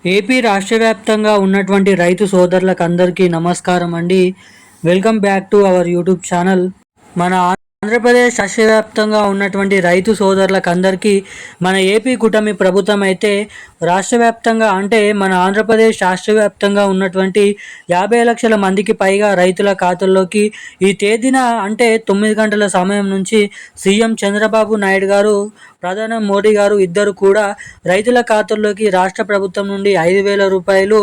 AP రాష్ట్ర వ్యాప్తంగా ఉన్నటువంటి రైతు సోదరులకు అందరికీ నమస్కారం అండి. Welcome back to our YouTube channel. మన ఆంధ్రప్రదేశ్ రాష్ట్ర వ్యాప్తంగా ఉన్నటువంటి రైతు సోదరులకు అందరికీ మన ఏపీ కూటమి ప్రభుత్వం అయితే రాష్ట్ర వ్యాప్తంగా అంటే మన ఆంధ్రప్రదేశ్ రాష్ట్ర వ్యాప్తంగా ఉన్నటువంటి 50 లక్షల మందికి పైగా రైతుల ఖాతాల్లోకి ఈ తేదీన అంటే 9 గంటల సమయం నుంచి సీఎం చంద్రబాబు నాయుడు గారు, ప్రధాని మోడీ గారు ఇద్దరు కూడా రైతుల ఖాతాల్లోకి రాష్ట్ర ప్రభుత్వం నుండి 5,000 రూపాయలు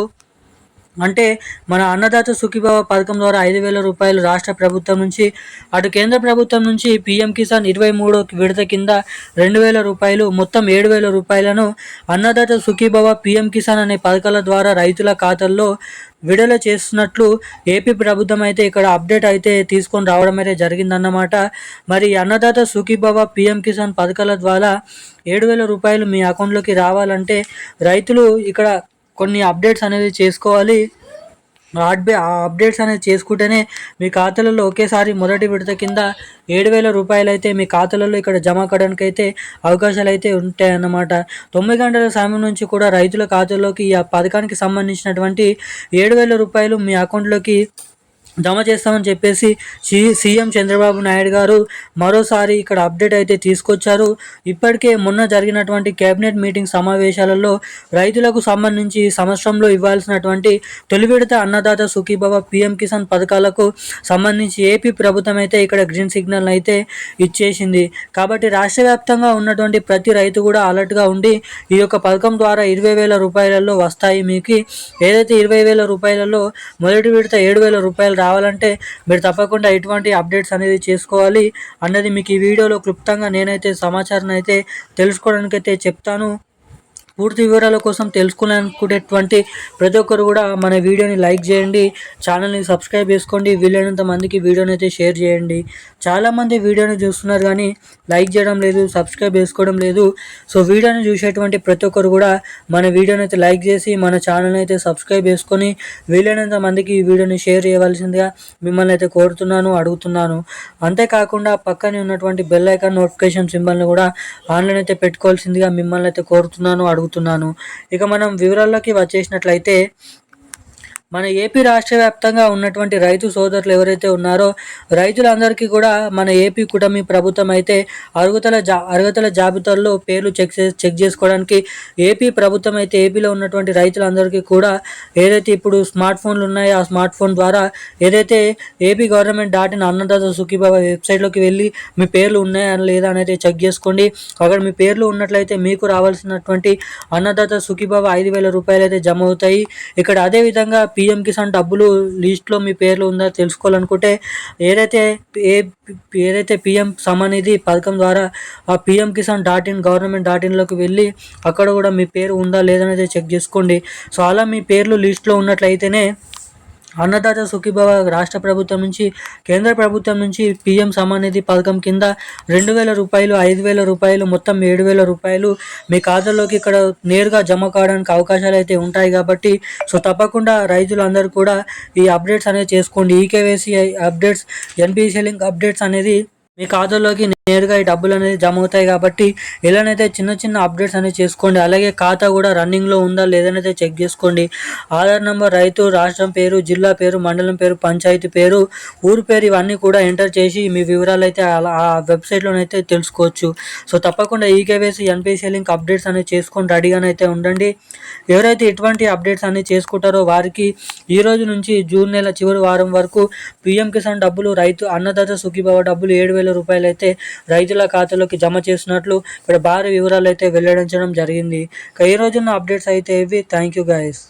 అంటే మన అన్నదాత సుఖీభవ పథకం ద్వారా 5,000 రూపాయలు రాష్ట్ర ప్రభుత్వం నుంచి, అటు కేంద్ర ప్రభుత్వం నుంచి పీఎం కిసాన్ 23వ విడత కింద 2,000 రూపాయలు, మొత్తం 7,000 రూపాయలను అన్నదాత సుఖీభవ పీఎం కిసాన్ అనే పథకాల ద్వారా రైతుల ఖాతాల్లో విడుదల చేస్తున్నట్లు ఏపీ ప్రభుత్వం అయితే ఇక్కడ అప్డేట్ అయితే తీసుకొని రావడం అయితే జరిగిందన్నమాట. మరి అన్నదాత సుఖీభవ పీఎం కిసాన్ పథకాల ద్వారా 7,000 రూపాయలు మీ అకౌంట్లోకి రావాలంటే రైతులు ఇక్కడ కొన్ని అప్డేట్స్ అనేది చేసుకోవాలి. ఆ అప్డేట్స్ అనేది చేసుకుంటేనే మీ ఖాతాలలో ఒకేసారి మొదటి విడత కింద 7,000 రూపాయలు అయితే మీ ఖాతాలలో ఇక్కడ జమ కావడానికి అయితే అవకాశాలు అయితే ఉంటాయన్నమాట. 9 గంటల సమయం నుంచి కూడా రైతుల ఖాతాల్లోకి ఈ పథకానికి సంబంధించినటువంటి 7,000 రూపాయలు మీ అకౌంట్లోకి జమ చేస్తామని చెప్పేసి సీఎం చంద్రబాబు నాయుడు గారు మరోసారి ఇక్కడ అప్డేట్ అయితే తీసుకొచ్చారు. ఇప్పటికే మొన్న జరిగినటువంటి కేబినెట్ మీటింగ్ సమావేశాలలో రైతులకు సంబంధించి సంవత్సరంలో ఇవ్వాల్సినటువంటి తొలి విడత అన్నదాత సుఖీభవ పీఎం కిసాన్ పథకాలకు సంబంధించి ఏపీ ప్రభుత్వం అయితే ఇక్కడ గ్రీన్ సిగ్నల్ అయితే ఇచ్చేసింది. కాబట్టి రాష్ట్ర వ్యాప్తంగా ఉన్నటువంటి ప్రతి రైతు కూడా అలర్ట్గా ఉండి ఈ యొక్క పథకం ద్వారా 20,000 రూపాయలలో వస్తాయి. మీకు ఏదైతే 20,000 రూపాయలలో మొదటి విడత 7,000 రూపాయలు రావాలంటే మీరు తప్పకుండా ఎటువంటి అప్డేట్స్ అనేది చేసుకోవాలి అన్నది మీకు ఈ వీడియోలో క్లుప్తంగా నేనైతే సమాచారం అయితే తెలుసుకోవడానికి అయితే చెప్తాను. పూర్తి వివరాల కోసం తెలుసుకోవాలనుకునేటువంటి ప్రతి ఒక్కరు కూడా మన వీడియోని లైక్ చేయండి, ఛానల్ని సబ్స్క్రైబ్ చేసుకోండి, వీలైనంత మందికి వీడియోని అయితే షేర్ చేయండి. చాలామంది వీడియోని చూస్తున్నారు కానీ లైక్ చేయడం లేదు, సబ్స్క్రైబ్ చేసుకోవడం లేదు. సో వీడియోని చూసేటువంటి ప్రతి ఒక్కరు కూడా మన వీడియోని అయితే లైక్ చేసి మన ఛానల్ని అయితే సబ్స్క్రైబ్ చేసుకొని వీలైనంత మందికి ఈ వీడియోని షేర్ చేయవలసిందిగా మిమ్మల్ని అయితే కోరుతున్నాను, అడుగుతున్నాను. అంతేకాకుండా పక్కనే ఉన్నటువంటి బెల్ ఐకాన్ నోటిఫికేషన్ సింబల్ని కూడా ఆన్లైన్ అయితే పెట్టుకోవాల్సిందిగా మిమ్మల్ని అయితే కోరుతున్నాను, అడుగుతున్నాను. ఇక మనం వివరాల్లోకి వచ్చేసినట్లయితే మన ఏపీ రాష్ట్ర వ్యాప్తంగా ఉన్నటువంటి రైతు సోదరులు ఎవరైతే ఉన్నారో రైతులందరికీ కూడా మన ఏపీ కూటమి ప్రభుత్వం అయితే అర్హతల జాబితాల్లో పేర్లు చెక్ చేసుకోవడానికి ఏపీ ప్రభుత్వం అయితే ఏపీలో ఉన్నటువంటి రైతులందరికీ కూడా ఏదైతే ఇప్పుడు స్మార్ట్ ఫోన్లు ఉన్నాయో ఆ స్మార్ట్ ఫోన్ ద్వారా ఏదైతే AP government dot in Annadata Sukhibhava వెబ్సైట్లోకి వెళ్ళి మీ పేర్లు ఉన్నాయా లేదా అనేది చెక్ చేసుకోండి. అక్కడ మీ పేర్లు ఉన్నట్లయితే మీకు రావాల్సినటువంటి అన్నదాత సుఖీభవ 5,000 రూపాయలు అయితే జమ అవుతాయి. ఇక్కడ అదేవిధంగా పీఎం కిసాన్ డబ్బులు లిస్ట్లో మీ పేర్లు ఉందా తెలుసుకోవాలనుకుంటే ఏదైతే పీఎం సమానిధి పథకం ద్వారా ఆ పీఎం కిసాన్ .in గవర్నమెంట్ .inలోకి వెళ్ళి అక్కడ కూడా మీ పేరు ఉందా లేదనేది చెక్ చేసుకోండి. సో అలా మీ పేర్లు లిస్ట్లో ఉన్నట్లయితేనే అన్నదాత సుఖీభవ రాష్ట్ర ప్రభుత్వం నుంచి, కేంద్ర ప్రభుత్వం నుంచి పీఎం సమానిధి పథకం కింద 2,000 రూపాయలు, 5,000 రూపాయలు, మొత్తం 7,000 రూపాయలు మీ ఖాతాలోకి ఇక్కడ నేరుగా జమ కావడానికి అవకాశాలు అయితే ఉంటాయి. కాబట్టి సో తప్పకుండా రైతులందరూ కూడా ఈ అప్డేట్స్ అనేది చేసుకోండి. EKYC updates, NPCI link updates అనేది మీ ఖాతాలోకి నేరుగా ఈ డబ్బులు అనేది జమ అవుతాయి. కాబట్టి ఇలానైతే చిన్న చిన్న అప్డేట్స్ అనేది చేసుకోండి. అలాగే ఖాతా కూడా రన్నింగ్లో ఉందా లేదనైతే చెక్ చేసుకోండి. ఆధార్ నెంబర్, రైతు, రాష్ట్రం పేరు, జిల్లా పేరు, మండలం పేరు, పంచాయతీ పేరు, ఊరు పేరు ఇవన్నీ కూడా ఎంటర్ చేసి మీ వివరాలు అయితే ఆ వెబ్సైట్లోనైతే తెలుసుకోవచ్చు. సో తప్పకుండా ఈకేవైసీ, ఎన్పిసిఐ లింక్ అప్డేట్స్ అనేది చేసుకొని రెడీగానైతే ఉండండి. ఎవరైతే ఇటువంటి అప్డేట్స్ అనేది చేసుకుంటారో వారికి ఈ రోజు నుంచి జూన్ నెల చివరి వారం వరకు పీఎం కిసాన్ డబ్బులు, రైతు అన్నదాత సుఖీభవ డబ్బులు 7,000 రూపాయలు అయితే రైతుల ఖాతాలోకి జమ చేసినట్లు ఇక్కడ భారీ వివరాలు అయితే వెల్లడించడం జరిగింది. ఈ రోజున్న అప్డేట్స్ అయితే ఇవి. Thank you guys.